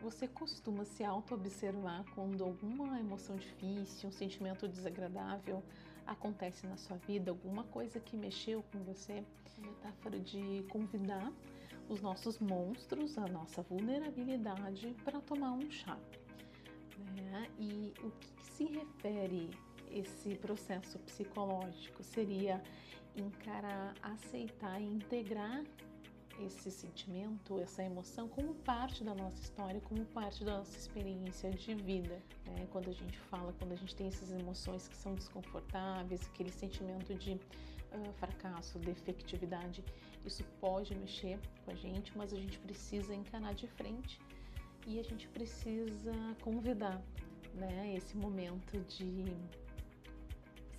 Você costuma se auto-observar quando alguma emoção difícil, um sentimento desagradável acontece na sua vida, alguma coisa que mexeu com você? A metáfora de convidar os nossos monstros, a nossa vulnerabilidade para tomar um chá, né? E o que se refere esse processo psicológico seria encarar, aceitar e integrar esse sentimento, essa emoção como parte da nossa história, como parte da nossa experiência de vida. Quando a gente fala, quando a gente tem essas emoções que são desconfortáveis, aquele sentimento de fracasso, defectividade, isso pode mexer com a gente, mas a gente precisa encarar de frente e a gente precisa convidar, né, esse momento de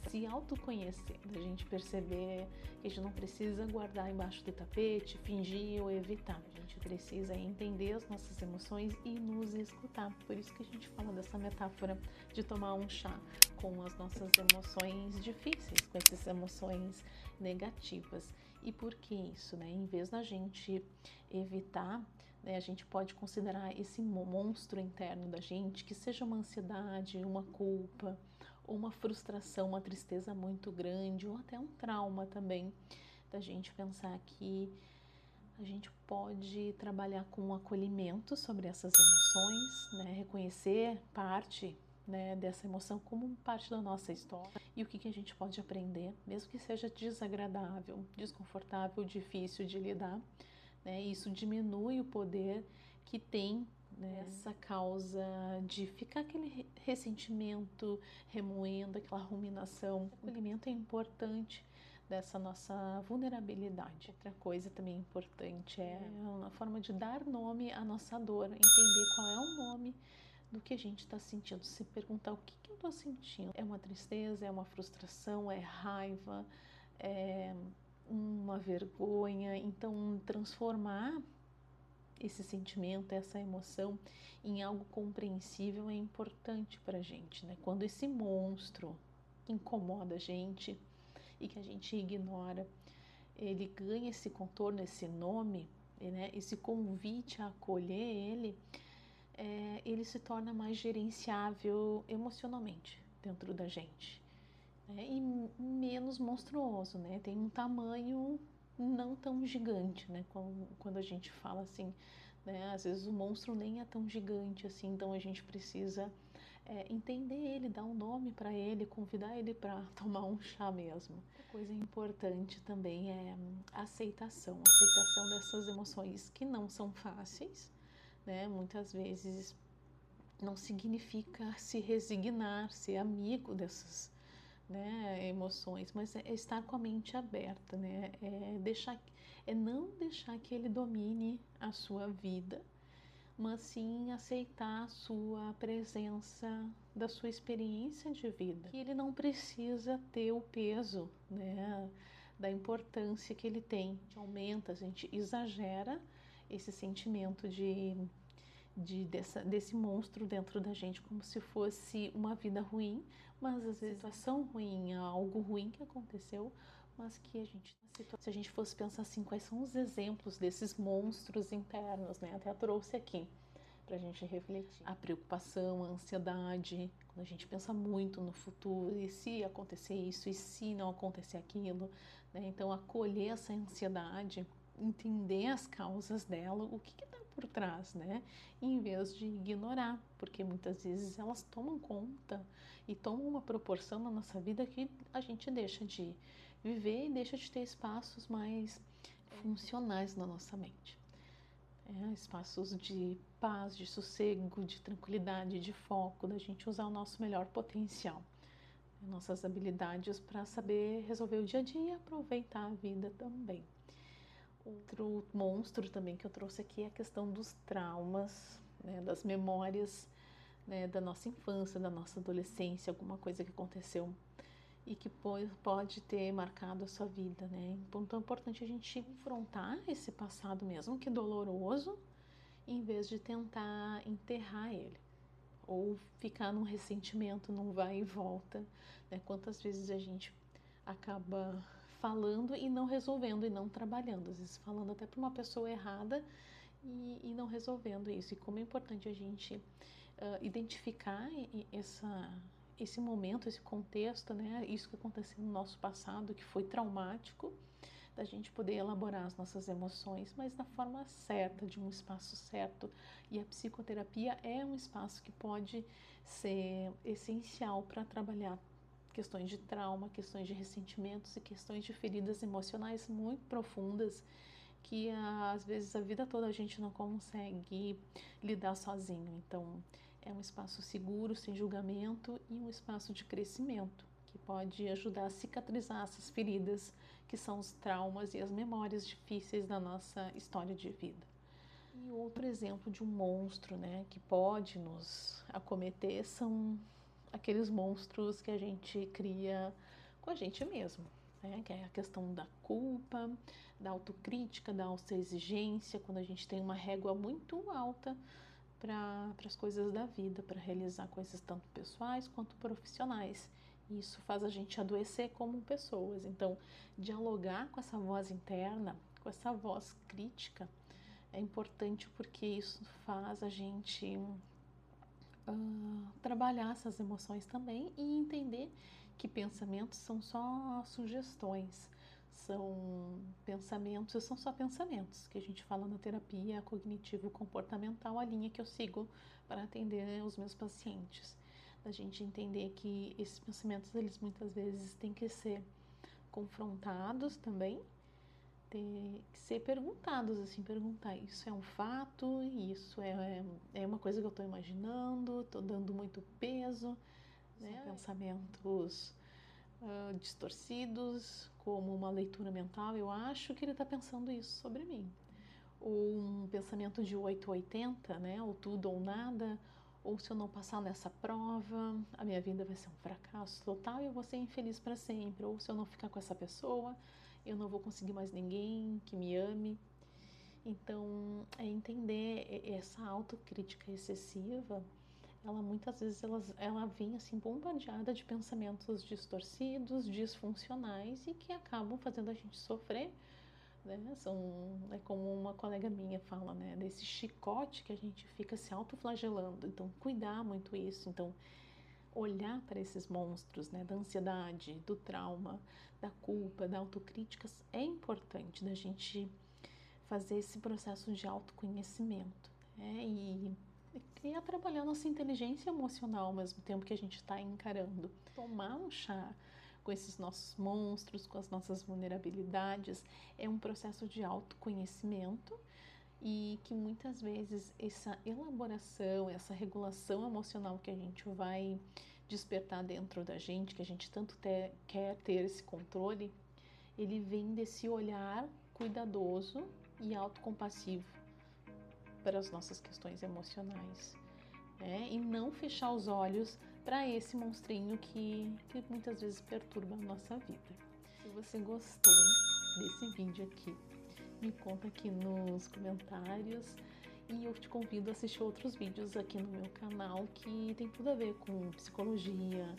se autoconhecer, da gente perceber que a gente não precisa guardar embaixo do tapete, fingir ou evitar. A gente precisa entender as nossas emoções e nos escutar. Por isso que a gente fala dessa metáfora de tomar um chá com as nossas emoções difíceis, com essas emoções negativas. E por que isso, né? Em vez da gente evitar, né, a gente pode considerar esse monstro interno da gente, que seja uma ansiedade, uma culpa, ou uma frustração, uma tristeza muito grande, ou até um trauma também, da gente pensar que a gente pode trabalhar com um acolhimento sobre essas emoções, né, reconhecer parte, né, dessa emoção como parte da nossa história e o que a gente pode aprender, mesmo que seja desagradável, desconfortável, difícil de lidar, né, isso diminui o poder que tem, né, essa causa de ficar aquele ressentimento remoendo, aquela ruminação. O acolhimento é importante dessa nossa vulnerabilidade. Outra coisa também importante é a forma de dar nome à nossa dor, entender qual é o nome do que a gente está sentindo, se perguntar o que eu estou sentindo. É uma tristeza, é uma frustração, é raiva, é uma vergonha. Então, transformar esse sentimento, essa emoção em algo compreensível é importante para a gente, né? Quando esse monstro incomoda a gente e que a gente ignora, ele ganha esse contorno, esse nome, né? Esse convite a acolher ele, ele se torna mais gerenciável emocionalmente dentro da gente, né? E menos monstruoso, né? Tem um tamanho não tão gigante, né? Quando a gente fala assim, né? Às vezes o monstro nem é tão gigante assim, então a gente precisa entender ele, dar um nome para ele, convidar ele para tomar um chá mesmo. Outra coisa importante também é a aceitação dessas emoções que não são fáceis, né? Muitas vezes não significa se resignar, ser amigo dessas, né, emoções, mas é estar com a mente aberta, né? Não deixar que ele domine a sua vida, mas sim aceitar a sua presença, da sua experiência de vida. Que ele não precisa ter o peso, né, da importância que ele tem. A gente aumenta, a gente exagera esse sentimento desse monstro dentro da gente, como se fosse uma vida ruim, mas às vezes situação ruim, algo ruim que aconteceu, mas que a gente, se a gente fosse pensar assim, quais são os exemplos desses monstros internos, né? Até trouxe aqui para a gente refletir. A preocupação, a ansiedade, quando a gente pensa muito no futuro, e se acontecer isso, e se não acontecer aquilo, né? Então, acolher essa ansiedade, entender as causas dela, o que está por trás, né? Em vez de ignorar, porque muitas vezes elas tomam conta e tomam uma proporção na nossa vida que a gente deixa de viver e deixa de ter espaços mais funcionais na nossa mente. Espaços de paz, de sossego, de tranquilidade, de foco, da gente usar o nosso melhor potencial, nossas habilidades para saber resolver o dia a dia e aproveitar a vida também. Outro monstro também que eu trouxe aqui é a questão dos traumas, né, das memórias, né, da nossa infância, da nossa adolescência, alguma coisa que aconteceu e que pode ter marcado a sua vida, né? Então é importante a gente confrontar esse passado mesmo que doloroso, em vez de tentar enterrar ele ou ficar num ressentimento, num vai e volta, né? Quantas vezes a gente acaba falando e não resolvendo e não trabalhando, às vezes falando até para uma pessoa errada e não resolvendo isso. E como é importante a gente identificar esse momento, esse contexto, né? Isso que aconteceu no nosso passado, que foi traumático, da gente poder elaborar as nossas emoções, mas da forma certa, de um espaço certo. E a psicoterapia é um espaço que pode ser essencial para trabalhar questões de trauma, questões de ressentimentos e questões de feridas emocionais muito profundas que às vezes a vida toda a gente não consegue lidar sozinho. Então, é um espaço seguro, sem julgamento e um espaço de crescimento que pode ajudar a cicatrizar essas feridas que são os traumas e as memórias difíceis da nossa história de vida. E outro exemplo de um monstro, né, que pode nos acometer são aqueles monstros que a gente cria com a gente mesmo, né, que é a questão da culpa, da autocrítica, da autoexigência, quando a gente tem uma régua muito alta para as coisas da vida, para realizar coisas tanto pessoais quanto profissionais. E isso faz a gente adoecer como pessoas. Então, dialogar com essa voz interna, com essa voz crítica, é importante porque isso faz a gente trabalhar essas emoções também e entender que pensamentos são só sugestões, são só pensamentos, que a gente fala na terapia cognitivo-comportamental, a linha que eu sigo para atender os meus pacientes. Da gente entender que esses pensamentos, eles muitas vezes têm que ser confrontados também, ter que ser perguntados, assim, perguntar, isso é um fato, isso é uma coisa que eu estou imaginando, estou dando muito peso, né? São pensamentos distorcidos, como uma leitura mental, eu acho que ele está pensando isso sobre mim. Ou um pensamento de 880, né? Ou tudo ou nada, ou se eu não passar nessa prova, a minha vida vai ser um fracasso total e eu vou ser infeliz para sempre. Ou se eu não ficar com essa pessoa, eu não vou conseguir mais ninguém que me ame. Então, é entender essa autocrítica excessiva, ela muitas vezes ela vem assim bombardeada de pensamentos distorcidos, disfuncionais e que acabam fazendo a gente sofrer, né? É como uma colega minha fala, né? Desse chicote que a gente fica se autoflagelando. Então, cuidar muito isso. Então, olhar para esses monstros, né? Da ansiedade, do trauma, da culpa, da autocrítica é importante da gente fazer esse processo de autoconhecimento, né? E a trabalhar nossa inteligência emocional ao mesmo tempo que a gente está encarando. Tomar um chá com esses nossos monstros, com as nossas vulnerabilidades, é um processo de autoconhecimento e que muitas vezes essa elaboração, essa regulação emocional que a gente vai despertar dentro da gente, que a gente tanto quer ter esse controle, ele vem desse olhar cuidadoso e autocompassivo para as nossas questões emocionais, né? E não fechar os olhos para esse monstrinho que muitas vezes perturba a nossa vida. Se você gostou desse vídeo aqui, me conta aqui nos comentários e eu te convido a assistir outros vídeos aqui no meu canal que tem tudo a ver com psicologia,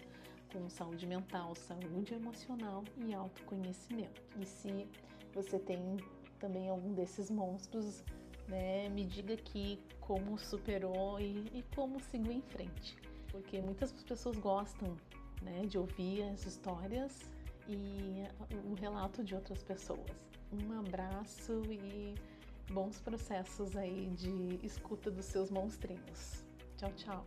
com saúde mental, saúde emocional e autoconhecimento. E se você tem também algum desses monstros, né, me diga aqui como superou e como seguiu em frente. Porque muitas pessoas gostam, né, de ouvir as histórias e o relato de outras pessoas. Um abraço e bons processos aí de escuta dos seus monstrinhos. Tchau, tchau!